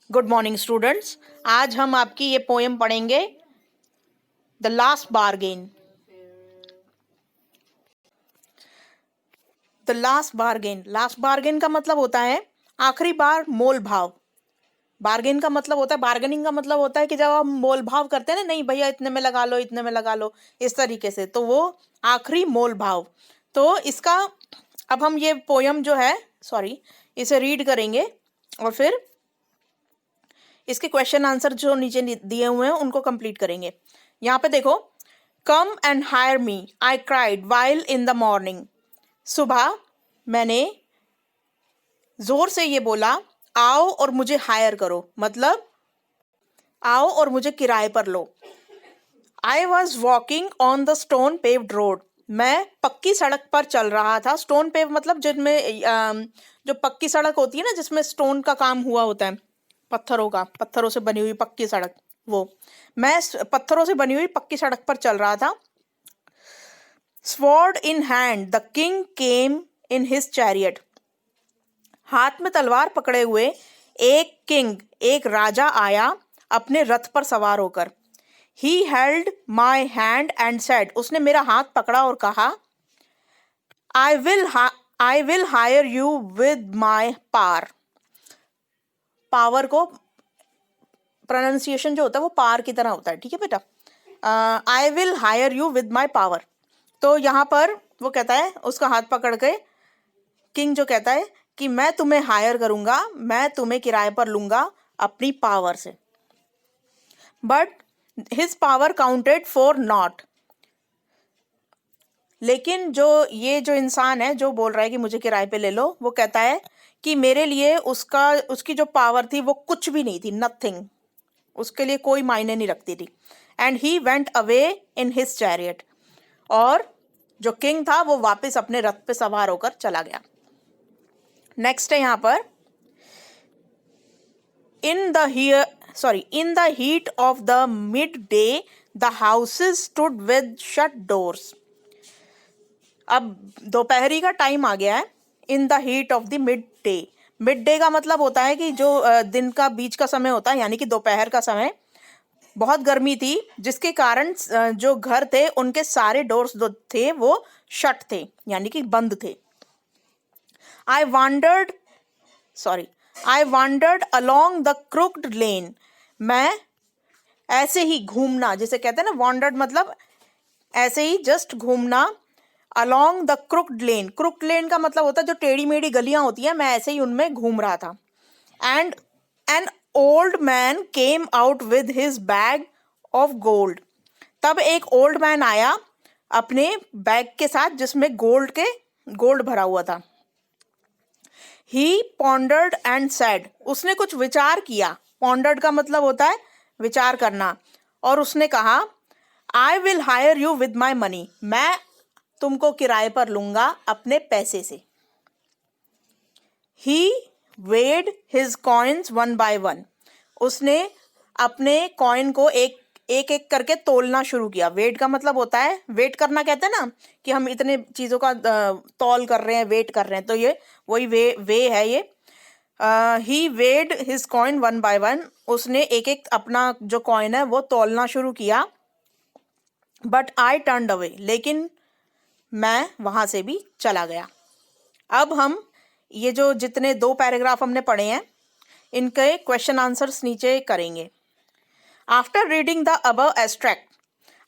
Good morning students. आज हम आपकी ये पोएम पढ़ेंगे, the last bargain. The last bargain, last bargain का मतलब होता है आखिरी बार मोल भाव। बार्गेन का मतलब होता है, बार्गेनिंग का मतलब होता है कि जब हम मोल भाव करते हैं ना, नहीं भैया इतने में लगा लो, इतने में लगा लो, इस तरीके से, तो वो आखिरी मोल भाव। तो इसका अब हम ये पोयम जो है, इसे रीड करेंगे और फिर इसके क्वेश्चन आंसर जो नीचे दिए हुए हैं उनको कंप्लीट करेंगे। यहाँ पे देखो, come and hire me I cried while in the morning. सुबह मैंने जोर से ये बोला, आओ और मुझे हायर करो, मतलब आओ और मुझे किराए पर लो। I was walking on the stone paved road, मैं पक्की सड़क पर चल रहा था। स्टोन पेव मतलब जिनमें जो पक्की सड़क होती है ना, जिसमें स्टोन का काम हुआ होता है, पत्थरों से बनी हुई पक्की सड़क, वो मैं पत्थरों से बनी हुई पक्की सड़क पर चल रहा था। Sword in hand the king came in his chariot, हाथ में तलवार पकड़े हुए एक राजा आया अपने रथ पर सवार होकर। He held my hand and said, उसने मेरा हाथ पकड़ा और कहा, I will hire you with my power। Power को प्रोनाउंसिएशन जो होता है वो पार की तरह होता है, ठीक है बेटा। I will hire you with my power। तो यहाँ पर वो कहता है, उसका हाथ पकड़ के किंग जो कहता है कि मैं तुम्हें हायर करूंगा, मैं तुम्हें किराए पर लूंगा अपनी पावर से। But his power counted for not, लेकिन जो इंसान है जो बोल रहा है कि मुझे किराए पे ले लो, वो कहता है कि मेरे लिए उसकी जो पावर थी वो कुछ भी नहीं थी, नथिंग, उसके लिए कोई मायने नहीं रखती थी। And he went away in his chariot, और जो किंग था वो वापस अपने रथ पे सवार होकर चला गया। नेक्स्ट है यहाँ पर, in the heat of the mid day the houses stood with shut doors. अब दोपहरी का टाइम आ गया है। In the heat of the mid day, mid day का मतलब होता है कि जो दिन का बीच का समय होता है, यानी कि दोपहर का समय। बहुत गर्मी थी, जिसके कारण जो घर थे उनके सारे डोर्स जो थे वो शट थे, यानी कि बंद थे। आई वांडर्ड अलोंग द क्रुक्ड लेन, मैं ऐसे ही घूमना, जिसे कहते हैं ना वांडर्ड, मतलब ऐसे ही जस्ट घूमना। अलोंग द क्रुक्ड लेन का मतलब होता है जो टेढ़ी मेढ़ी गलियां होती हैं, मैं ऐसे ही उनमें घूम रहा था। And an old man came out with his bag of gold, तब एक ओल्ड मैन आया अपने बैग के साथ जिसमें गोल्ड भरा हुआ था। ही पॉन्डर्ड एंड सेड, उसने कुछ विचार किया। पॉन्डर्ड का मतलब होता है विचार करना। और उसने कहा, I will hire you with my money, मैं तुमको किराए पर लूंगा अपने पैसे से। He weighed his coins one by one, उसने अपने कॉइन को एक एक करके तोलना शुरू किया। वेट का मतलब होता है, वेट करना कहते हैं ना, कि हम इतने चीज़ों का तौल कर रहे हैं, वेट कर रहे हैं, तो ये वही वे है ये। He weighed his coin one by one, उसने एक एक अपना जो कॉइन है वो तौलना शुरू किया। बट आई टर्न्ड अवे, लेकिन मैं वहाँ से भी चला गया। अब हम ये जो जितने 2 पैराग्राफ हमने पढ़े हैं, इनके क्वेश्चन आंसर्स नीचे करेंगे। After reading the above extract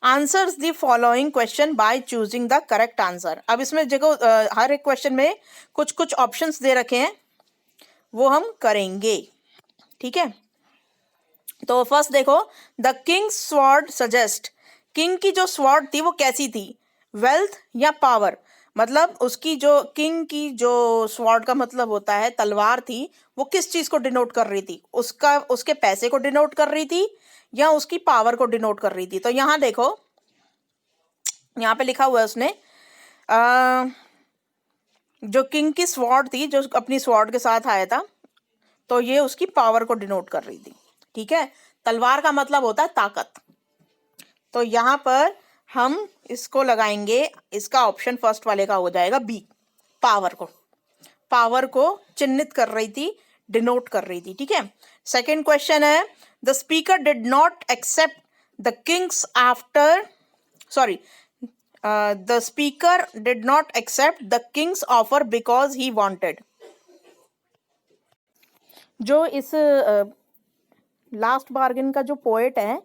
answers the following question by choosing the correct answer. अब इसमें देखो, हर एक क्वेश्चन में कुछ कुछ ऑप्शंस दे रखे हैं, वो हम करेंगे, ठीक है। तो फर्स्ट देखो, the Kings sword suggest, king की जो स्वॉर्ड थी वो कैसी थी, वेल्थ या पावर। मतलब उसकी जो किंग की जो स्वॉर्ड का मतलब होता है तलवार थी, वो किस चीज को डिनोट कर रही थी, उसके पैसे को डिनोट कर रही थी या उसकी पावर को डिनोट कर रही थी। तो यहाँ देखो, यहाँ पे लिखा हुआ है उसने जो किंग की स्वॉर्ड थी, जो अपनी स्वॉर्ड के साथ आया था, तो ये उसकी पावर को डिनोट कर रही थी, ठीक है। तलवार का मतलब होता है ताकत। तो यहाँ पर हम इसको लगाएंगे, इसका ऑप्शन फर्स्ट वाले का हो जाएगा बी, पावर को चिन्हित कर रही थी, डिनोट कर रही थी, ठीक है। सेकेंड क्वेश्चन है, the speaker did not accept the king's after sorry the speaker did not accept the king's offer because he wanted. जो इस लास्ट बार्गेन का जो पोएट है,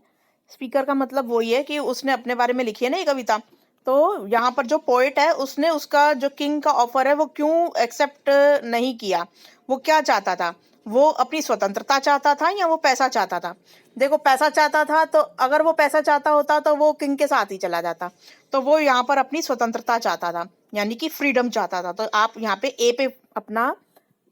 स्पीकर का मतलब वही है कि उसने अपने बारे में लिखी है ना ये कविता, तो यहाँ पर जो पोएट है उसने उसका जो किंग का ऑफर है वो क्यों एक्सेप्ट नहीं किया, वो क्या चाहता था, वो अपनी स्वतंत्रता चाहता था या वो पैसा चाहता था। देखो पैसा चाहता था, तो अगर वो पैसा चाहता होता तो वो किंग के साथ ही चला जाता, तो वो यहाँ पर अपनी स्वतंत्रता चाहता था, यानी कि फ्रीडम चाहता था। तो आप यहाँ पे ए पे अपना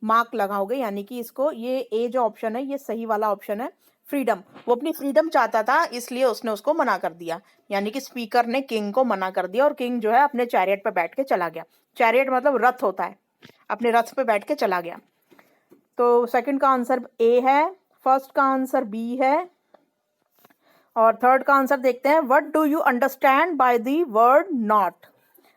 मार्क लगाओगे, यानी कि इसको ये ए जो ऑप्शन है ये सही वाला ऑप्शन है, फ्रीडम। वो अपनी फ्रीडम चाहता था इसलिए उसने उसको मना कर दिया, यानी कि स्पीकर ने किंग को मना कर दिया और किंग जो है अपने चैरियट पे बैठ के चला गया। चैरियट मतलब रथ होता है, अपने रथ पे बैठ के चला गया। तो सेकंड का आंसर ए है, फर्स्ट का आंसर बी है, और थर्ड का आंसर देखते हैं। What do you understand by the word not.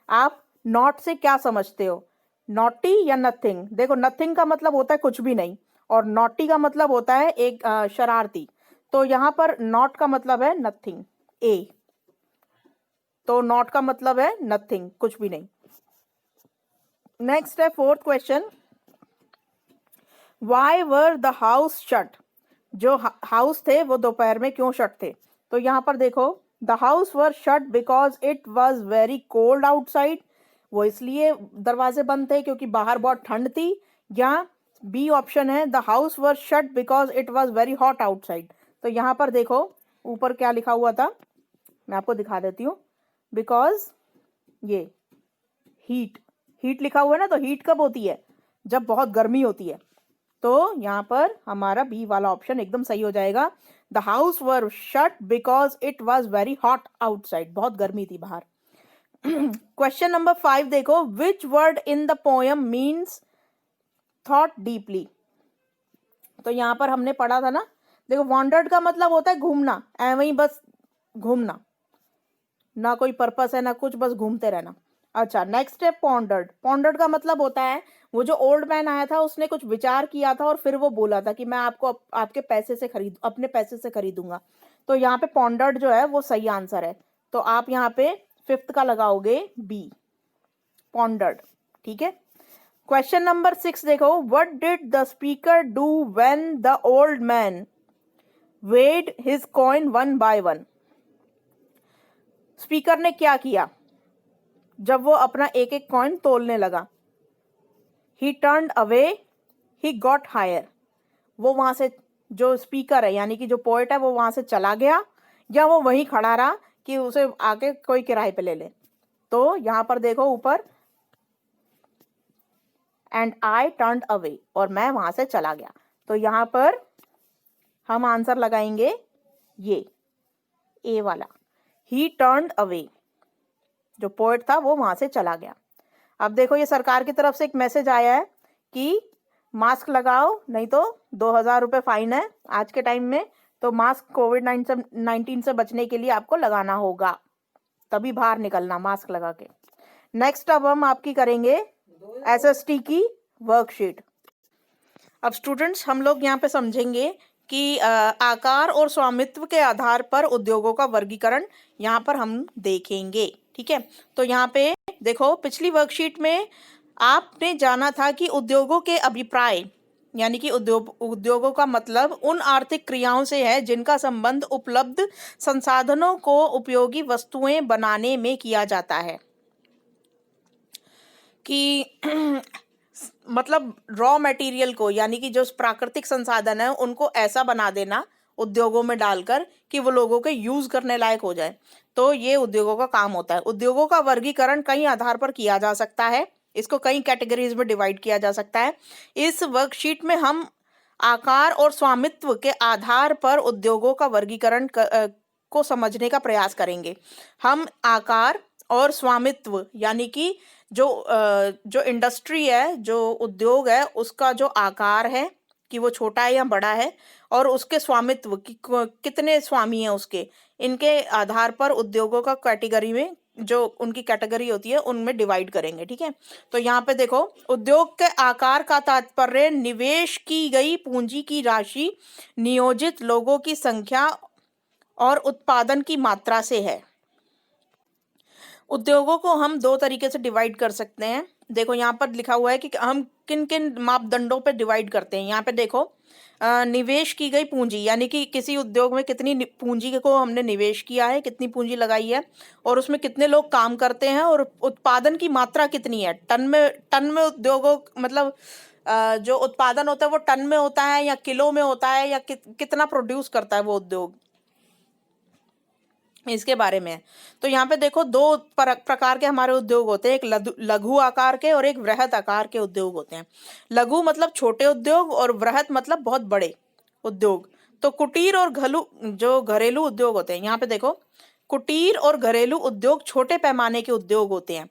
आप नॉट से क्या समझते हो, नॉटी या नथिंग। देखो नथिंग का मतलब होता है कुछ भी नहीं, और नॉटी का मतलब होता है एक शरारती। तो यहाँ पर नॉट का मतलब है नथिंग, ए। तो नॉट का मतलब है नथिंग, कुछ भी नहीं। नेक्स्ट है fourth question, why were the house shut. जो हाउस थे वो दोपहर में क्यों शट थे। तो यहाँ पर देखो, the house were shut because it was very cold outside. वो इसलिए दरवाजे बंद थे क्योंकि बाहर बहुत ठंड थी। या बी ऑप्शन है, the house were shut because it was very hot outside. तो यहाँ पर देखो ऊपर क्या लिखा हुआ था, मैं आपको दिखा देती हूँ। बिकॉज ये हीट, हीट लिखा हुआ है ना, तो हीट कब होती है, जब बहुत गर्मी होती है। तो यहाँ पर हमारा बी वाला ऑप्शन एकदम सही हो जाएगा। The house were shut because it was very hot outside, बहुत गर्मी थी बाहर। क्वेश्चन नंबर 5 देखो, which word in the poem means thought deeply. तो यहाँ पर हमने पढ़ा था ना, देखो वॉन्डर्ड का मतलब होता है घूमना, ऐਵੇਂ ही बस घूमना, ना कोई पर्पस है ना कुछ, बस घूमते रहना। अच्छा नेक्स्ट है पॉन्डर्ड। पॉन्डर्ड का मतलब होता है वो जो ओल्ड मैन आया था उसने कुछ विचार किया था और फिर वो बोला था कि मैं आपको आपके पैसे से अपने पैसे से खरीदूंगा। तो यहाँ पे पॉन्डर्ड जो है वो सही आंसर है। तो आप यहाँ पे फिफ्थ का लगाओगे बी, पॉन्डर्ड, ठीक है। क्वेश्चन नंबर 6 देखो, what did the speaker do when the old man weighed his coin one by one. Speaker ने क्या किया जब वो अपना एक एक कॉइन तोलने लगा। He turned away, he got hire. वो वहां से, जो स्पीकर है यानी कि जो पोएट है वो वहां से चला गया, या वो वहीं खड़ा रहा कि उसे आके कोई किराए पे ले ले। तो यहाँ पर देखो ऊपर, एंड आई टर्न्ड अवे, और मैं वहां से चला गया। तो यहाँ पर हम आंसर लगाएंगे ये ए वाला, ही टर्न्ड अवे। जो पोएट था वो वहां से चला गया। अब देखो ये सरकार की तरफ से एक मैसेज आया है कि मास्क लगाओ नहीं तो 2000 रुपये फाइन है आज के टाइम में। तो मास्क कोविड-19 से बचने के लिए आपको लगाना होगा, तभी बाहर निकलना मास्क लगा के। नेक्स्ट अब हम आपकी करेंगे एसएसटी की वर्कशीट। अब स्टूडेंट्स हम लोग यहाँ पे समझेंगे कि आकार और स्वामित्व के आधार पर उद्योगों का वर्गीकरण यहाँ पर हम देखेंगे, ठीक है। तो यहाँ पे देखो पिछली वर्कशीट में आपने जाना था कि उद्योगों के अभिप्राय, यानी कि उद्योगों का मतलब उन आर्थिक क्रियाओं से है जिनका संबंध उपलब्ध संसाधनों को उपयोगी वस्तुएं बनाने में किया जाता है। कि मतलब रॉ मटेरियल को, यानी कि जो प्राकृतिक संसाधन है उनको ऐसा बना देना उद्योगों में डालकर कि वो लोगों के यूज करने लायक हो जाए। तो ये उद्योगों का काम होता है। उद्योगों का वर्गीकरण कई आधार पर किया जा सकता है, इसको कई कैटेगरीज में डिवाइड किया जा सकता है। इस वर्कशीट में हम आकार और स्वामित्व के आधार पर उद्योगों का वर्गीकरण को समझने का प्रयास करेंगे। हम आकार और स्वामित्व, यानी कि जो इंडस्ट्री है, जो उद्योग है, उसका जो आकार है कि वो छोटा है या बड़ा है, और उसके स्वामित्व कि कितने स्वामी हैं उसके, इनके आधार पर उद्योगों का कैटेगरी में जो उनकी कैटेगरी होती है उनमें डिवाइड करेंगे, ठीक है। तो यहाँ पे देखो, उद्योग के आकार का तात्पर्य निवेश की गई पूंजी की राशि, नियोजित लोगों की संख्या और उत्पादन की मात्रा से है। उद्योगों को हम दो तरीके से डिवाइड कर सकते हैं। देखो यहाँ पर लिखा हुआ है कि हम किन किन मापदंडों पे डिवाइड करते हैं। यहाँ पे देखो, निवेश की गई पूंजी, यानी कि किसी उद्योग में कितनी पूंजी को हमने निवेश किया है, कितनी पूंजी लगाई है, और उसमें कितने लोग काम करते हैं, और उत्पादन की मात्रा कितनी है। टन में उद्योगों मतलब जो उत्पादन होता है वो टन में होता है या किलो में होता है, या कितना प्रोड्यूस करता है वो उद्योग, इसके बारे में। तो यहाँ पे देखो, दो प्रकार के हमारे उद्योग होते हैं, एक लघु आकार के और एक वृहत आकार के उद्योग होते हैं। लघु मतलब छोटे उद्योग और वृहत मतलब बहुत बड़े उद्योग। तो कुटीर और जो घरेलू उद्योग होते हैं, यहाँ पे देखो, कुटीर और घरेलू उद्योग छोटे पैमाने के उद्योग होते हैं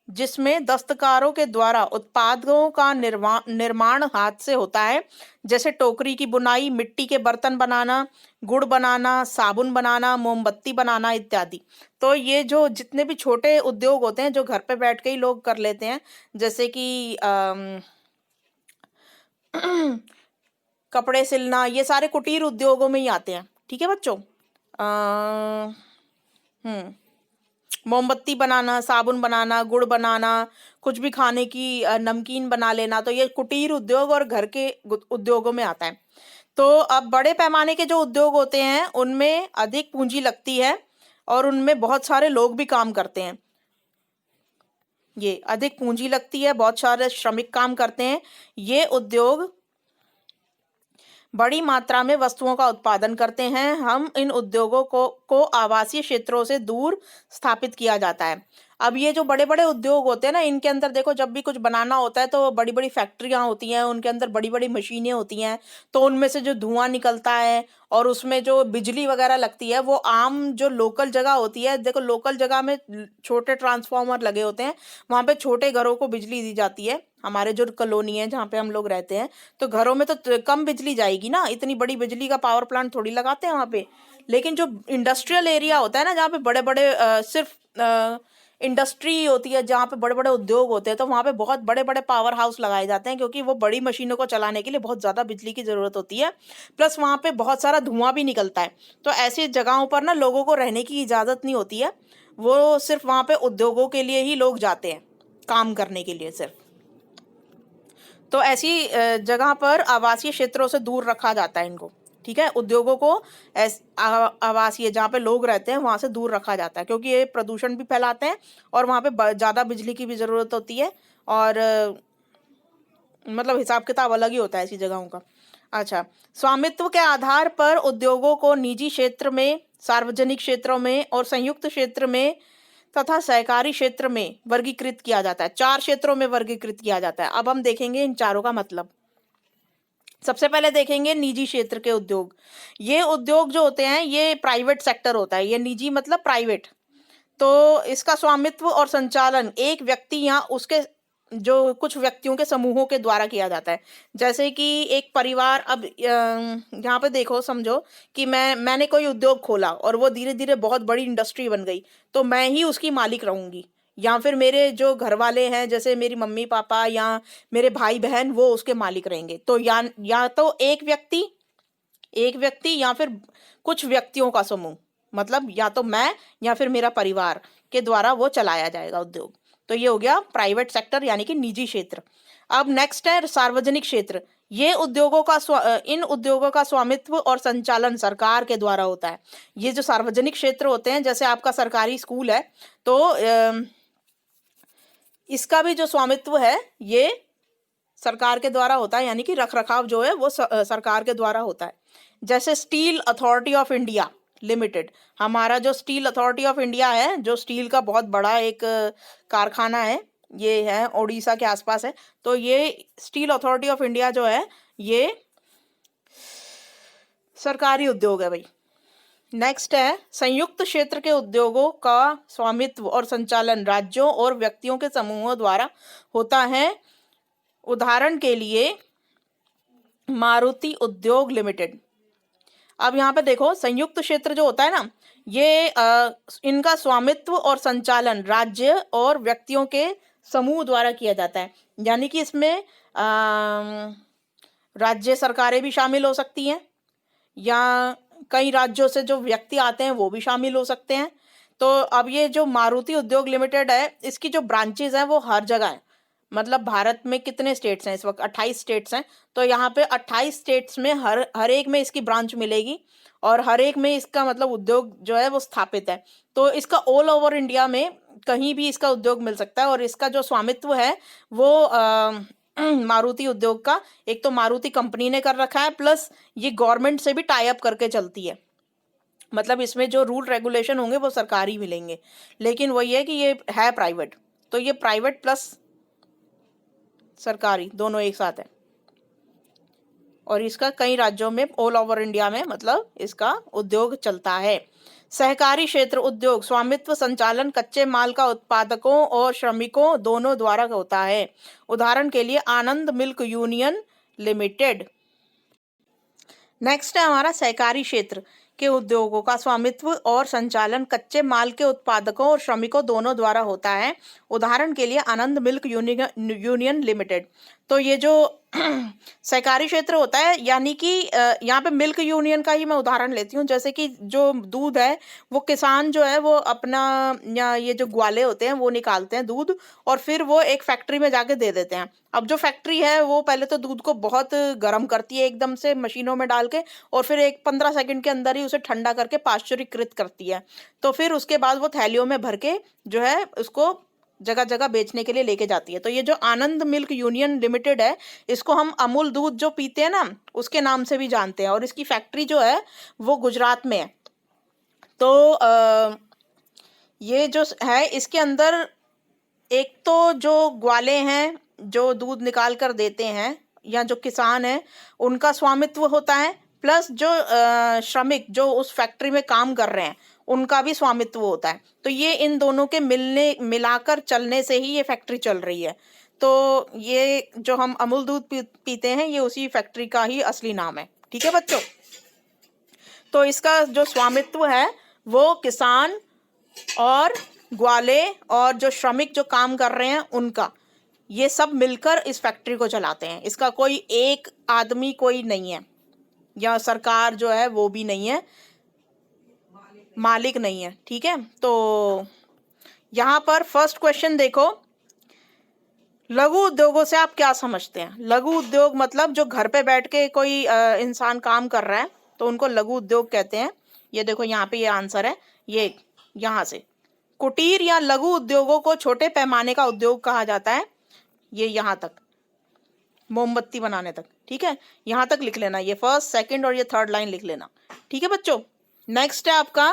जिसमें दस्तकारों के द्वारा उत्पादों का निर्माण हाथ से होता है, जैसे टोकरी की बुनाई, मिट्टी के बर्तन बनाना, गुड़ बनाना, साबुन बनाना, मोमबत्ती बनाना इत्यादि। तो ये जो जितने भी छोटे उद्योग होते हैं जो घर पे बैठ के ही लोग कर लेते हैं, जैसे कि कपड़े सिलना, ये सारे कुटीर उद्योगों में ही आते हैं, ठीक है बच्चों। मोमबत्ती बनाना, साबुन बनाना, गुड़ बनाना, कुछ भी खाने की नमकीन बना लेना, तो ये कुटीर उद्योग और घर के उद्योगों में आता है। तो अब बड़े पैमाने के जो उद्योग होते हैं उनमें अधिक पूंजी लगती है और उनमें बहुत सारे लोग भी काम करते हैं। ये अधिक पूंजी लगती है, बहुत सारे श्रमिक काम करते हैं। ये उद्योग बड़ी मात्रा में वस्तुओं का उत्पादन करते हैं। हम इन उद्योगों को आवासीय क्षेत्रों से दूर स्थापित किया जाता है। अब ये जो बड़े बड़े उद्योग होते हैं ना, इनके अंदर देखो, जब भी कुछ बनाना होता है तो बड़ी बड़ी फैक्ट्रियां होती हैं, उनके अंदर बड़ी बड़ी मशीनें होती हैं, तो उनमें से जो धुआं निकलता है और उसमें जो बिजली वगैरह लगती है, वो आम जो लोकल जगह होती है, देखो लोकल जगह में छोटे ट्रांसफार्मर लगे होते हैं, वहाँ पे छोटे घरों को बिजली दी जाती है। हमारे जो कॉलोनी है जहाँ पे हम लोग रहते हैं, तो घरों में तो कम बिजली जाएगी ना, इतनी बड़ी बिजली का पावर प्लांट थोड़ी लगाते हैं वहाँ पे। लेकिन जो इंडस्ट्रियल एरिया होता है ना, जहाँ पे बड़े बड़े सिर्फ इंडस्ट्री होती है, जहाँ पे बड़े बड़े उद्योग होते हैं, तो वहाँ पे बहुत बड़े बड़े पावर हाउस लगाए जाते हैं, क्योंकि वो बड़ी मशीनों को चलाने के लिए बहुत ज़्यादा बिजली की ज़रूरत होती है। प्लस वहाँ पे बहुत सारा धुआं भी निकलता है। तो ऐसी जगहों पर ना लोगों को रहने की इजाज़त नहीं होती है, वो सिर्फ वहाँ पे उद्योगों के लिए ही लोग जाते हैं, काम करने के लिए सिर्फ। तो ऐसी जगह पर आवासीय क्षेत्रों से दूर रखा जाता है इनको, ठीक है। उद्योगों को आवासीय जहाँ पे लोग रहते हैं वहाँ से दूर रखा जाता है, क्योंकि ये प्रदूषण भी फैलाते हैं और वहाँ पे ज़्यादा बिजली की भी ज़रूरत होती है, और मतलब हिसाब किताब अलग ही होता है ऐसी जगहों का। अच्छा, स्वामित्व के आधार पर उद्योगों को निजी क्षेत्र में, सार्वजनिक क्षेत्रों में और संयुक्त क्षेत्र में तथा सहकारी क्षेत्र में वर्गीकृत किया जाता है। 4 क्षेत्रों में वर्गीकृत किया जाता है। अब हम देखेंगे इन चारों का मतलब। सबसे पहले देखेंगे निजी क्षेत्र के उद्योग। ये उद्योग जो होते हैं ये प्राइवेट सेक्टर होता है, ये निजी मतलब प्राइवेट। तो इसका स्वामित्व और संचालन एक व्यक्ति या उसके जो कुछ व्यक्तियों के समूहों के द्वारा किया जाता है। जैसे कि एक परिवार, अब यहाँ पे देखो, समझो कि मैंने कोई उद्योग खोला और वो धीरे धीरे बहुत बड़ी इंडस्ट्री बन गई, तो मैं ही उसकी मालिक रहूंगी, या फिर मेरे जो घर वाले हैं जैसे मेरी मम्मी पापा या मेरे भाई बहन, वो उसके मालिक रहेंगे। तो या तो एक व्यक्ति या फिर कुछ व्यक्तियों का समूह, मतलब या तो मैं या फिर मेरा परिवार के द्वारा वो चलाया जाएगा उद्योग। तो ये हो गया प्राइवेट सेक्टर यानी कि निजी क्षेत्र। अब नेक्स्ट है सार्वजनिक क्षेत्र। ये इन उद्योगों का स्वामित्व और संचालन सरकार के द्वारा होता है। ये जो सार्वजनिक क्षेत्र होते हैं, जैसे आपका सरकारी स्कूल है, तो इसका भी जो स्वामित्व है ये सरकार के द्वारा होता है, यानी कि रख रखाव जो है वो सरकार के द्वारा होता है। जैसे steel authority of India limited, हमारा जो स्टील अथॉरिटी ऑफ इंडिया है, जो स्टील का बहुत बड़ा एक कारखाना है, ये है ओडिशा के आसपास है। तो ये स्टील अथॉरिटी ऑफ इंडिया जो है ये सरकारी उद्योग है भाई। नेक्स्ट है संयुक्त क्षेत्र के उद्योगों का स्वामित्व और संचालन राज्यों और व्यक्तियों के समूहों द्वारा होता है। उदाहरण के लिए मारुति उद्योग लिमिटेड। अब यहाँ पे देखो संयुक्त क्षेत्र जो होता है ना, ये इनका स्वामित्व और संचालन राज्य और व्यक्तियों के समूह द्वारा किया जाता है। यानी कि इसमें राज्य सरकारें भी शामिल हो सकती हैं, या कई राज्यों से जो व्यक्ति आते हैं वो भी शामिल हो सकते हैं। तो अब ये जो मारुति उद्योग लिमिटेड है, इसकी जो ब्रांचेज हैं वो हर जगह है। मतलब भारत में कितने स्टेट्स हैं इस वक्त? 28 स्टेट्स हैं। तो यहाँ पे 28 स्टेट्स में हर एक में इसकी ब्रांच मिलेगी, और हर एक में इसका मतलब उद्योग जो है वो स्थापित है। तो इसका ऑल ओवर इंडिया में कहीं भी इसका उद्योग मिल सकता है। और इसका जो स्वामित्व है वो मारुति उद्योग का, एक तो मारुति कंपनी ने कर रखा है, प्लस ये गवर्नमेंट से भी टाई अप करके चलती है। मतलब इसमें जो रूल रेगुलेशन होंगे वो सरकारी मिलेंगे, लेकिन वही है कि ये है प्राइवेट। तो ये प्राइवेट प्लस सरकारी दोनों एक साथ है, और इसका कई राज्यों में ऑल ओवर इंडिया में मतलब इसका उद्योग चलता है। सहकारी क्षेत्र उद्योग स्वामित्व संचालन कच्चे माल का उत्पादकों और श्रमिकों दोनों द्वारा होता है। उदाहरण के लिए आनंद मिल्क यूनियन लिमिटेड। नेक्स्ट है हमारा सहकारी क्षेत्र के उद्योगों का स्वामित्व और संचालन कच्चे माल के उत्पादकों और श्रमिकों दोनों द्वारा होता है। उदाहरण के लिए आनंद मिल्क यूनियन लिमिटेड। तो ये जो सहकारी क्षेत्र होता है, यानी कि यहाँ पे मिल्क यूनियन का ही मैं उदाहरण लेती हूँ। जैसे कि जो दूध है वो किसान जो है वो अपना, या ये जो ग्वाले होते हैं वो निकालते हैं दूध, और फिर वो एक फैक्ट्री में जाके दे देते हैं। अब जो फैक्ट्री है वो पहले तो दूध को बहुत गर्म करती है एकदम से मशीनों में डाल के, और फिर 15 सेकंड के अंदर ही उसे ठंडा करके पाश्चरीकृत करती है। तो फिर उसके बाद वो थैलियों में भर के जो है उसको जगह जगह बेचने के लिए लेके जाती है। तो ये जो आनंद मिल्क यूनियन लिमिटेड है, इसको हम अमूल दूध जो पीते हैं ना उसके नाम से भी जानते हैं, और इसकी फैक्ट्री जो है वो गुजरात में है। तो ये जो है इसके अंदर एक तो जो ग्वाले हैं जो दूध निकाल कर देते हैं, या जो किसान है उनका स्वामित्व होता है, प्लस जो श्रमिक जो उस फैक्ट्री में काम कर रहे हैं उनका भी स्वामित्व होता है। तो ये इन दोनों के मिलाकर चलने से ही ये फैक्ट्री चल रही है। तो ये जो हम अमूल दूध पीते हैं ये उसी फैक्ट्री का ही असली नाम है। ठीक है बच्चों? तो इसका जो स्वामित्व है वो किसान और ग्वाले और जो श्रमिक जो काम कर रहे हैं उनका, ये सब मिलकर इस फैक्ट्री को चलाते हैं। इसका कोई एक आदमी कोई नहीं है, या सरकार जो है वो भी नहीं है, मालिक नहीं है। ठीक है? तो यहाँ पर फर्स्ट क्वेश्चन देखो, लघु उद्योगों से आप क्या समझते हैं? लघु उद्योग मतलब जो घर पे बैठ के कोई इंसान काम कर रहा है तो उनको लघु उद्योग कहते हैं। ये देखो यहाँ पे ये आंसर है, ये यहाँ से। कुटीर या लघु उद्योगों को छोटे पैमाने का उद्योग कहा जाता है। ये यहाँ तक, मोमबत्ती बनाने तक। ठीक है? यहाँ तक लिख लेना, ये फर्स्ट सेकंड और ये थर्ड लाइन लिख लेना। ठीक है बच्चों? नेक्स्ट है आपका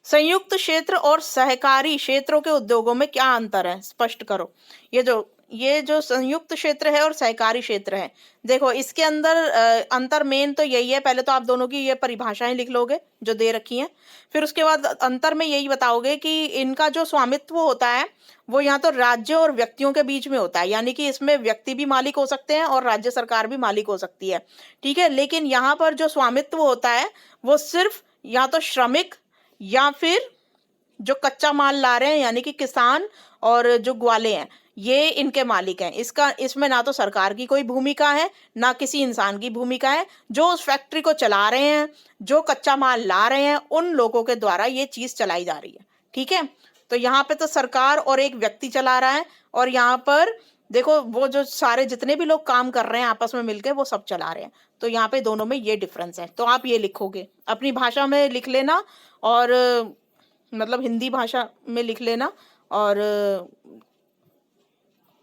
संयुक्त क्षेत्र और सहकारी क्षेत्रों के उद्योगों में क्या अंतर है, स्पष्ट करो। ये जो संयुक्त क्षेत्र है और सहकारी क्षेत्र है, देखो इसके अंदर अंतर मेन तो यही है। पहले तो आप दोनों की ये परिभाषाएं लिख लोगे जो दे रखी हैं, फिर उसके बाद अंतर में यही बताओगे कि इनका जो स्वामित्व होता है वो यहाँ तो राज्य और व्यक्तियों के बीच में होता है, यानी कि इसमें व्यक्ति भी मालिक हो सकते हैं और राज्य सरकार भी मालिक हो सकती है। ठीक है? लेकिन यहाँ पर जो स्वामित्व होता है वो सिर्फ या तो श्रमिक या फिर जो कच्चा माल ला रहे हैं यानी कि किसान और जो ग्वाले हैं ये इनके मालिक हैं। इसमें ना तो सरकार की कोई भूमिका है ना किसी इंसान की भूमिका है। जो उस फैक्ट्री को चला रहे हैं, जो कच्चा माल ला रहे हैं, उन लोगों के द्वारा ये चीज चलाई जा रही है। ठीक है? तो यहाँ पे तो सरकार और एक व्यक्ति चला रहा है, और यहाँ पर देखो वो जो सारे जितने भी लोग काम कर रहे हैं आपस में मिलकर वो सब चला रहे हैं। तो यहाँ पे दोनों में ये डिफरेंस है। तो आप ये लिखोगे, अपनी भाषा में लिख लेना, और मतलब हिंदी भाषा में लिख लेना और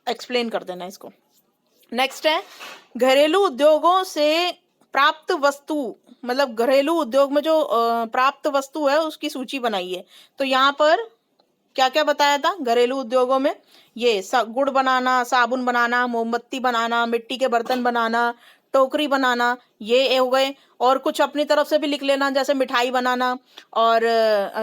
एक्सप्लेन कर देना इसको। नेक्स्ट है घरेलू उद्योगों से प्राप्त वस्तु, मतलब घरेलू उद्योग में जो प्राप्त वस्तु है उसकी सूची बनाइए। तो यहाँ पर क्या क्या बताया था घरेलू उद्योगों में? ये गुड़ बनाना, साबुन बनाना, मोमबत्ती बनाना, मिट्टी के बर्तन बनाना, टोकरी बनाना, ये हो गए। और कुछ अपनी तरफ से भी लिख लेना, जैसे मिठाई बनाना, और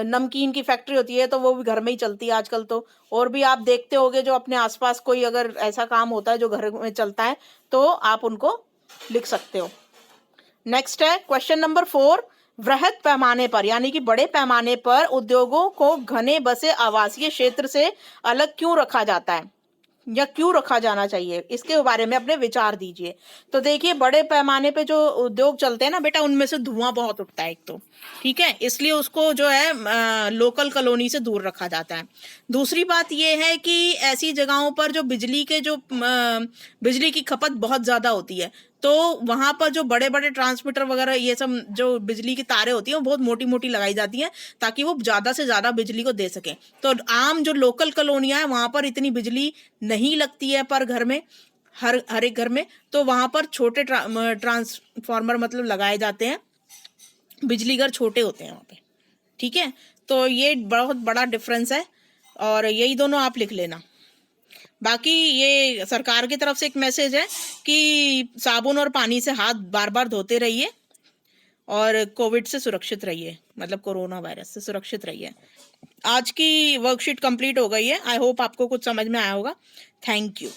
नमकीन की फैक्ट्री होती है तो वो भी घर में ही चलती है आजकल तो। और भी आप देखते होगे जो अपने आसपास कोई अगर ऐसा काम होता है जो घर में चलता है तो आप उनको लिख सकते हो। नेक्स्ट है क्वेश्चन नंबर 4, वृहद पैमाने पर यानी कि बड़े पैमाने पर उद्योगों को घने बसे आवासीय क्षेत्र से अलग क्यों रखा जाता है या क्यों रखा जाना चाहिए, इसके बारे में अपने विचार दीजिए। तो देखिए, बड़े पैमाने पे जो उद्योग चलते हैं ना बेटा, उनमें से धुआं बहुत उठता है एक तो, ठीक है, इसलिए उसको जो है लोकल कॉलोनी से दूर रखा जाता है। दूसरी बात ये है कि ऐसी जगहों पर जो बिजली की खपत बहुत ज़्यादा होती है, तो वहाँ पर जो बड़े बड़े ट्रांसमीटर वगैरह ये सब जो बिजली की तारें होती हैं वो बहुत मोटी मोटी लगाई जाती हैं ताकि वो ज़्यादा से ज़्यादा बिजली को दे सकें। तो आम जो लोकल कॉलोनियाँ हैं वहाँ पर इतनी बिजली नहीं लगती है पर घर में, हर एक घर में, तो वहाँ पर छोटे ट्रांसफार्मर मतलब लगाए जाते हैं, बिजली घर छोटे होते हैं वहाँ पे, ठीक है। तो ये बहुत बड़ा डिफरेंस है और यही दोनों आप लिख लेना। बाकी ये सरकार की तरफ से एक मैसेज है कि साबुन और पानी से हाथ बार बार धोते रहिए और कोविड से सुरक्षित रहिए, मतलब कोरोना वायरस से सुरक्षित रहिए। आज की वर्कशीट कंप्लीट हो गई है। आई होप आपको कुछ समझ में आया होगा। Thank you.